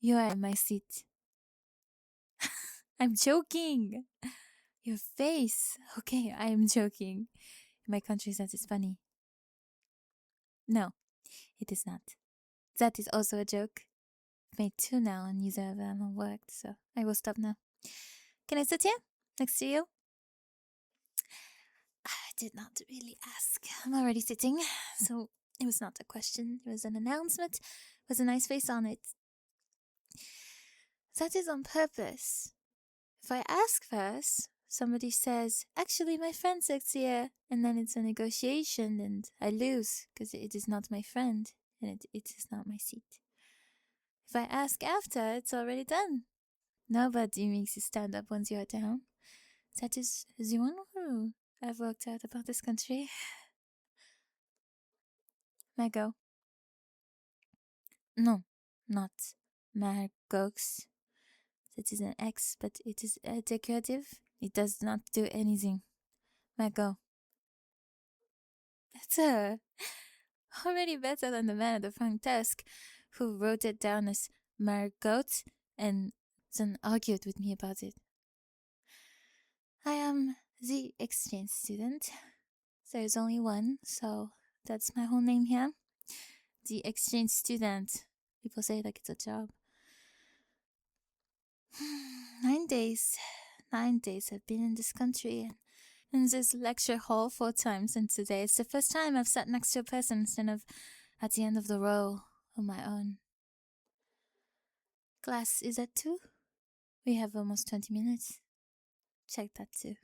You are in my seat. I'm joking. Your face. Okay, I am joking. In my country, that is funny. No, it is not. That is also a joke. I've made 2 now and neither of them have worked, so I will stop now. Can I sit here next to you? I did not really ask. I'm already sitting, so it was not a question. It was an announcement with a nice face on it. That is on purpose. If I ask first, somebody says, actually, my friend sits here, and then it's a negotiation, and I lose because it is not my friend, and it is not my seat. If I ask after, it's already done. Nobody makes you stand up once you are down. That is the one rule I've worked out about this country. Margot. No, not Margox. That is an X, but it is decorative. It does not do anything. Margot. Better. Already better than the man at the front desk who wrote it down as Margot and then argued with me about it. I am the exchange student. There's only one, so that's my whole name here. The exchange student. People say it like it's a job. 9 days. 9 days I've been in this country and in this lecture hall 4 times, and today it's the first time I've sat next to a person instead of at the end of the row on my own. Class is at 2. We have almost 20 minutes. Check that too.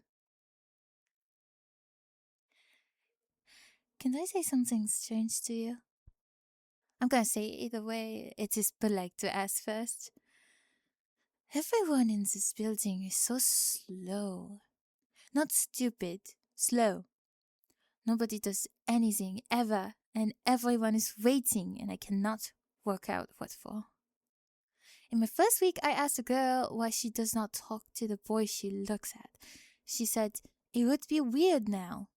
Can I say something strange to you? I'm gonna say it either way. It is polite to ask first. Everyone in this building is so slow. Not stupid, slow. Nobody does anything ever, and everyone is waiting, and I cannot work out what for. In my first week, I asked a girl why she does not talk to the boy she looks at. She said, it would be weird now.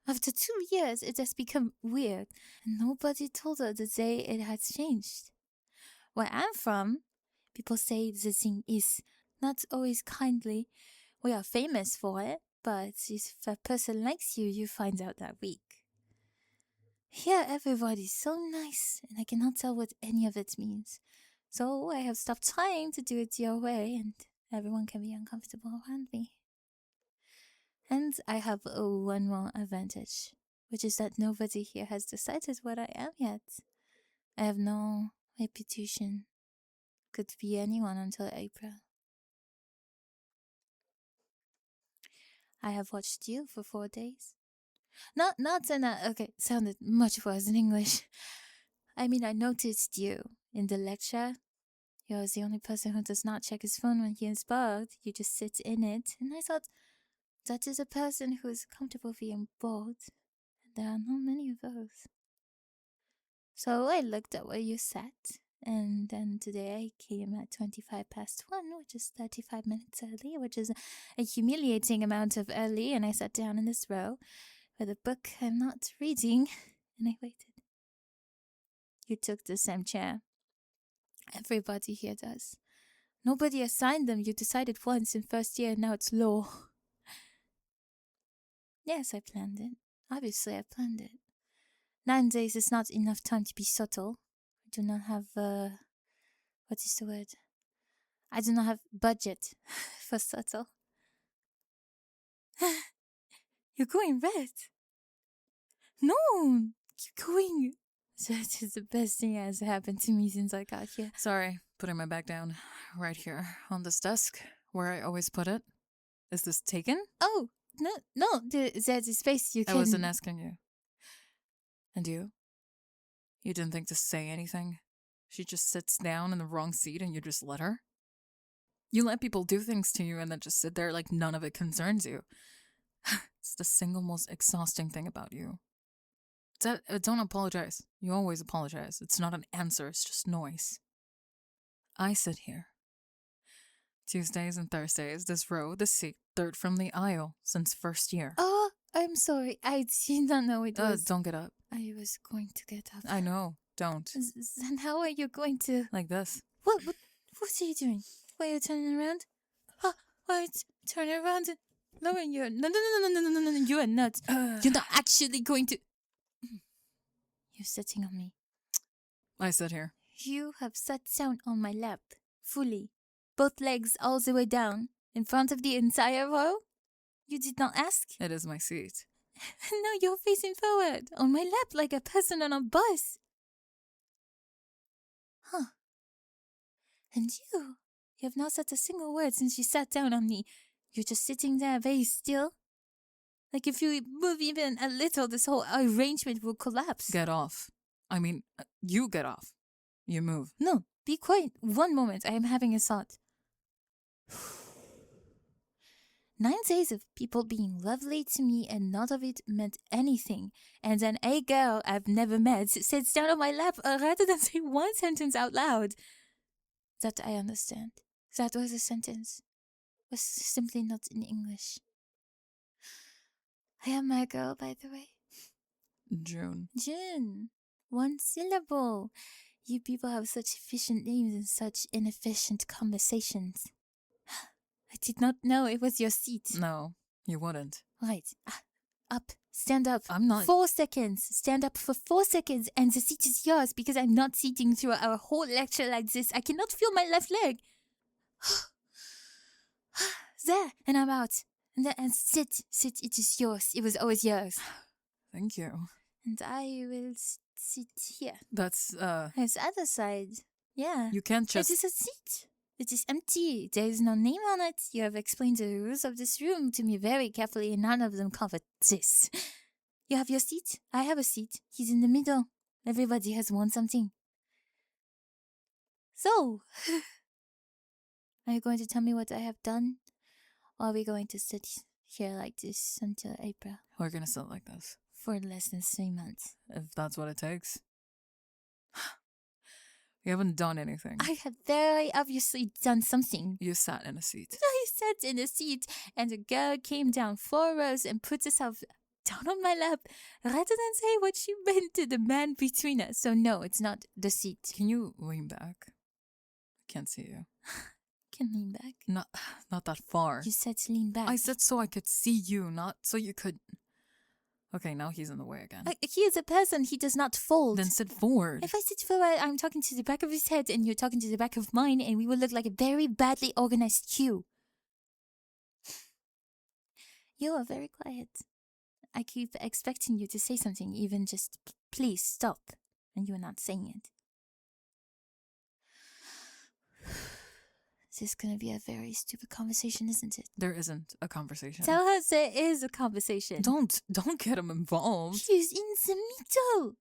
After 2 years, it has become weird, and nobody told her the day it has changed. Where I'm from, people say the thing is not always kindly. We are famous for it, but if a person likes you, you find out that week. Here, everybody's so nice, and I cannot tell what any of it means. So I have stopped trying to do it your way, and everyone can be uncomfortable around me. And I have one more advantage, which is that nobody here has decided what I am yet. I have no reputation. Could be anyone until April. I have watched you for 4 days. Not in a... Okay, sounded much worse in English. I mean, I noticed you in the lecture. You're the only person who does not check his phone when he is bored. You just sit in it. And I thought, that is a person who is comfortable being bored. There are not many of those. So I looked at where you sat. And then today I came at 25 past 1, which is 35 minutes early, which is a humiliating amount of early. And I sat down in this row with a book I'm not reading. And I waited. You took the same chair. Everybody here does. Nobody assigned them. You decided once in first year, and now it's law. Yes, I planned it. Obviously, I planned it. 9 days is not enough time to be subtle. I do not have, what is the word? I do not have budget for subtle. You're going red. No, keep going. That is the best thing that has happened to me since I got here. Sorry, putting my bag down right here on this desk where I always put it. Is this taken? Oh, no, there's a space you can... I wasn't asking you. And you? You didn't think to say anything? She just sits down in the wrong seat and you just let her? You let people do things to you and then just sit there like none of it concerns you. It's the single most exhausting thing about you. Don't apologize. You always apologize. It's not an answer, it's just noise. I sit here. Tuesdays and Thursdays, this row, this seat, third from the aisle, since first year. Oh, I'm sorry. I did not know it was... Don't get up. I was going to get up. I know. Don't. Then how are you going to... Like this. What are you doing? Why are you turning around? Why are you turning around and lowering your... No, you are not. You're not actually going to... You're sitting on me. I sit here. You have sat down on my lap, fully. Both legs all the way down, in front of the entire row? You did not ask? It is my seat. No, you're facing forward, on my lap like a person on a bus. Huh. And you have not said a single word since you sat down on me. You're just sitting there very still. Like if you move even a little, this whole arrangement will collapse. Get off. I mean, you get off. You move. No, be quiet. One moment, I am having a thought. 9 days of people being lovely to me and none of it meant anything. And then a girl I've never met sits down on my lap rather than say one sentence out loud. That I understand. That was a sentence. Was simply not in English. I am my girl, by the way. June. June. 1 syllable. You people have such efficient names and such inefficient conversations. I did not know it was your seat. No, you wouldn't. Right. Up. Stand up. I'm not... 4 seconds. Stand up for 4 seconds and the seat is yours because I'm not sitting through our whole lecture like this. I cannot feel my left leg. There. And I'm out. And sit. Sit. It is yours. It was always yours. Thank you. And I will sit here. That's, It's other side. Yeah. You can't just... It is a seat. It is empty. There is no name on it. You have explained the rules of this room to me very carefully, and none of them cover this. You have your seat. I have a seat. He's in the middle. Everybody has won something. So, are you going to tell me what I have done? Or are we going to sit here like this until April? We're gonna sit like this. For less than 3 months. If that's what it takes. You haven't done anything. I had very obviously done something. You sat in a seat. I sat in a seat and a girl came down 4 rows and put herself down on my lap rather than say what she meant to the man between us. So no, it's not the seat. Can you lean back? I can't see you. Can lean back? Not that far. You said to lean back. I said so I could see you, not so you could... Okay, now he's in the way again. He is a person. He does not fold. Then sit forward. If I sit forward, I'm talking to the back of his head and you're talking to the back of mine and we will look like a very badly organized queue. You are very quiet. I keep expecting you to say something, even just please stop. And you are not saying it. This is going to be a very stupid conversation, isn't it? There isn't a conversation. Tell us there is a conversation. Don't get him involved. He's in the middle.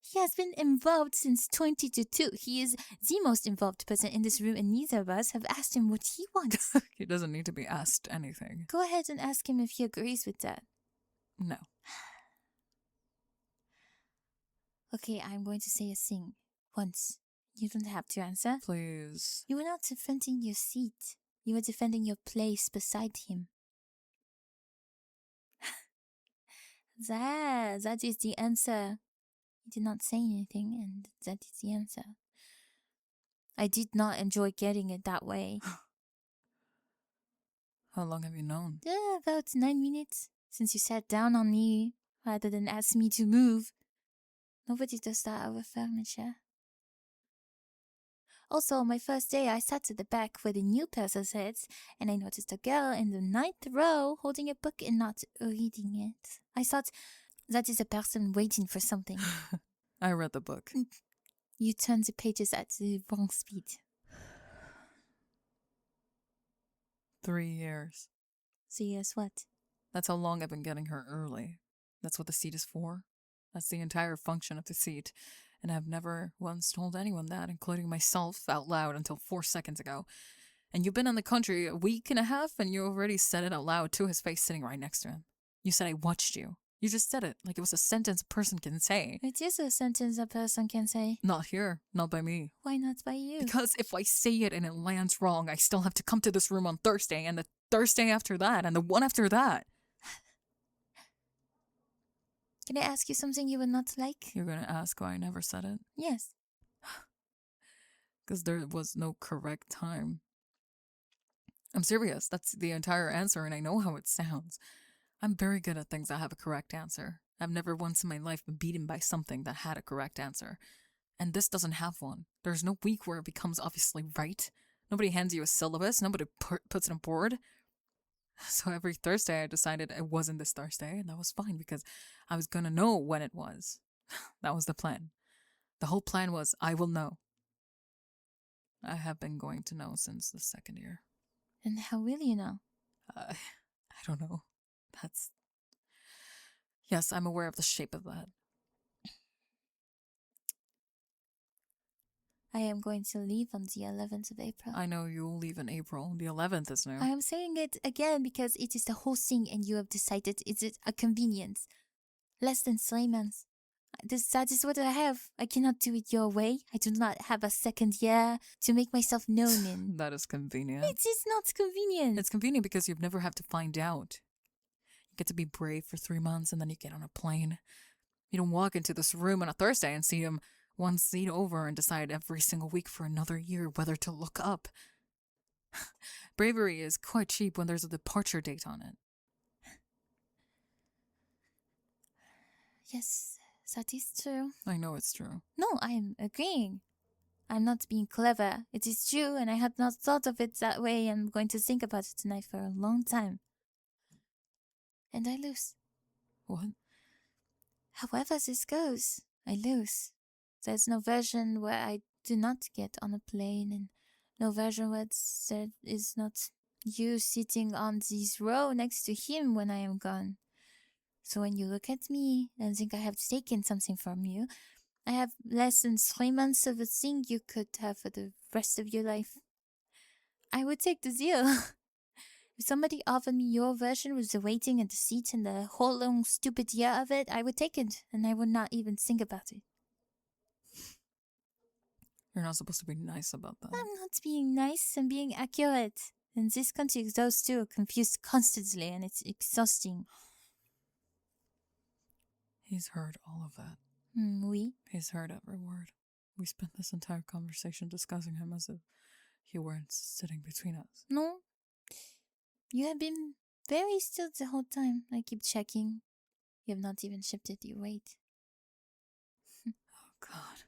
He has been involved since 2022. He is the most involved person in this room and neither of us have asked him what he wants. He doesn't need to be asked anything. Go ahead and ask him if he agrees with that. No. Okay, I'm going to say a thing. Once. You don't have to answer. Please. You were not defending your seat. You were defending your place beside him. That is the answer. You did not say anything, and that is the answer. I did not enjoy getting it that way. How long have you known? About 9 minutes. Since you sat down on me, rather than ask me to move. Nobody does that over furniture. Also, on my first day, I sat at the back where the new person sits, and I noticed a girl in the 9th row holding a book and not reading it. I thought, that is a person waiting for something. I read the book. You turned the pages at the wrong speed. 3 years. 3 years what? That's how long I've been getting her early. That's what the seat is for. That's the entire function of the seat. And I've never once told anyone that, including myself, out loud until 4 seconds ago. And you've been in the country a week and a half, and you already said it out loud to his face sitting right next to him. You said I watched you. You just said it like it was a sentence a person can say. It is a sentence a person can say. Not here. Not by me. Why not by you? Because if I say it and it lands wrong, I still have to come to this room on Thursday, and the Thursday after that, and the one after that. Can I ask you something you would not like? You're gonna ask why I never said it? Yes. Because there was no correct time. I'm serious. That's the entire answer, and I know how it sounds. I'm very good at things that have a correct answer. I've never once in my life been beaten by something that had a correct answer. And this doesn't have one. There's no week where it becomes obviously right. Nobody hands you a syllabus. Nobody puts it on board. So every Thursday I decided it wasn't this Thursday, and that was fine because I was going to know when it was. That was the plan. The whole plan was I will know. I have been going to know since the second year. And how will you know? I don't know. Yes, I'm aware of the shape of that. I am going to leave on the 11th of April. I know you'll leave in April. The 11th is new. I am saying it again because it is the whole thing and you have decided it is a convenience. Less than 3 months. That is what I have. I cannot do it your way. I do not have a second year to make myself known in. That is convenient. It is not convenient. It's convenient because you've never have to find out. You get to be brave for 3 months and then you get on a plane. You don't walk into this room on a Thursday and see him one seat over and decide every single week for another year whether to look up. Bravery is quite cheap when there's a departure date on it. Yes, that is true. I know it's true. No, I am agreeing. I'm not being clever. It is true, and I had not thought of it that way. I'm going to think about it tonight for a long time. And I lose. What? However this goes, I lose. There's no version where I do not get on a plane, and no version where there is not you sitting on this row next to him when I am gone. So when you look at me and think I have taken something from you, I have less than 3 months of a thing you could have for the rest of your life. I would take the deal. If somebody offered me your version with the waiting and the seat and the whole long stupid year of it, I would take it, and I would not even think about it. You're not supposed to be nice about that. I'm not being nice, I'm being accurate. In this country, those two are confused constantly, and it's exhausting. He's heard all of that. Oui. He's heard every word. We spent this entire conversation discussing him as if he weren't sitting between us. No. You have been very still the whole time. I keep checking. You have not even shifted your weight. Oh, God.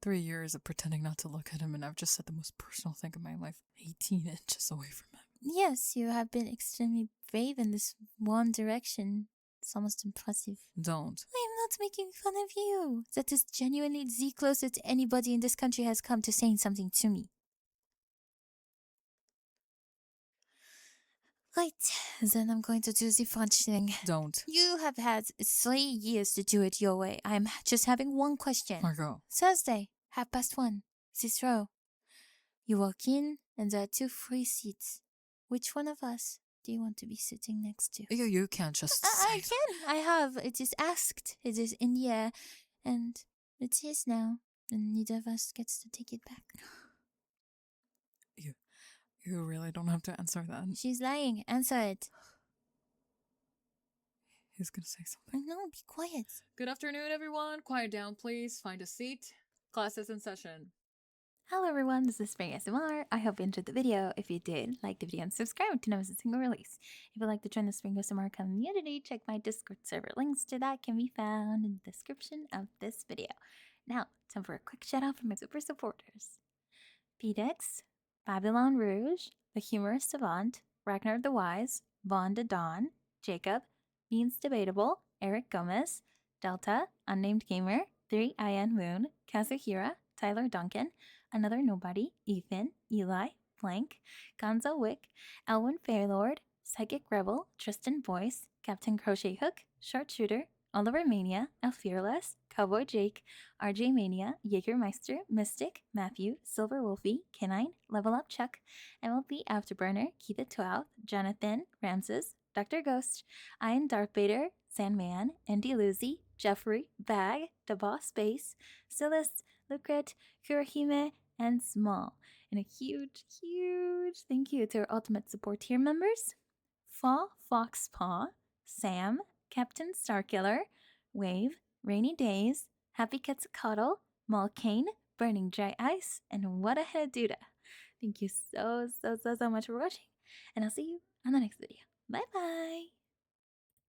3 years of pretending not to look at him, and I've just said the most personal thing in my life 18 inches away from him. Yes, you have been extremely brave in this one direction. It's almost impressive. Don't. I am not making fun of you. That is genuinely the closest anybody in this country has come to saying something to me. Right, then I'm going to do the French thing. Don't. You have had 3 years to do it your way. I'm just having one question. Margot. Thursday, 1:30, this row. You walk in, and there are 2 free seats. Which one of us do you want to be sitting next to? You can't just I can. I have. It is asked. It is in the air. And it's his now. And neither of us gets to take it back. You really don't have to answer that. She's lying. Answer it. He's gonna say something. No, be quiet. Good afternoon, everyone. Quiet down, please. Find a seat. Class is in session. Hello everyone, this is Spring SMR. I hope you enjoyed the video. If you did, like the video and subscribe to never miss a single release. If you'd like to join the Spring SMR community, check my Discord server. Links to that can be found in the description of this video. Now, time for a quick shout out from my super supporters. Pedex, Babylon Rouge, The Humorous Savant, Ragnar the Wise, Vaughn the Dawn, Jacob, Means Debatable, Eric Gomez, Delta, Unnamed Gamer, 3IN Moon, Kazuhira, Tyler Duncan, Another Nobody, Ethan, Eli, Blank, Gonzo Wick, Elwin Fairlord, Psychic Rebel, Tristan Boyce, Captain Crochet Hook, Sharpshooter, Oliver Mania, El Fearless, Cowboy Jake, RJ Mania, Jägermeister, Mystic, Matthew, Silver Wolfie, Canine, Level Up Chuck, MLB Afterburner, Keep It 12, Jonathan, Ramses, Dr. Ghost, Ian Darth Vader, Sandman, Andy Lucy, Jeffrey, Bag, The Boss Base, Silas, Lucret, Kurahime, and Small. And a huge, huge thank you to our Ultimate Support tier members, Foxpaw, Sam, Captain Starkiller, Wave, Rainy Days, Happy Cats Cuddle, Malkane, Burning Dry Ice, and What a Duda. Thank you so much for watching, and I'll see you on the next video. Bye bye!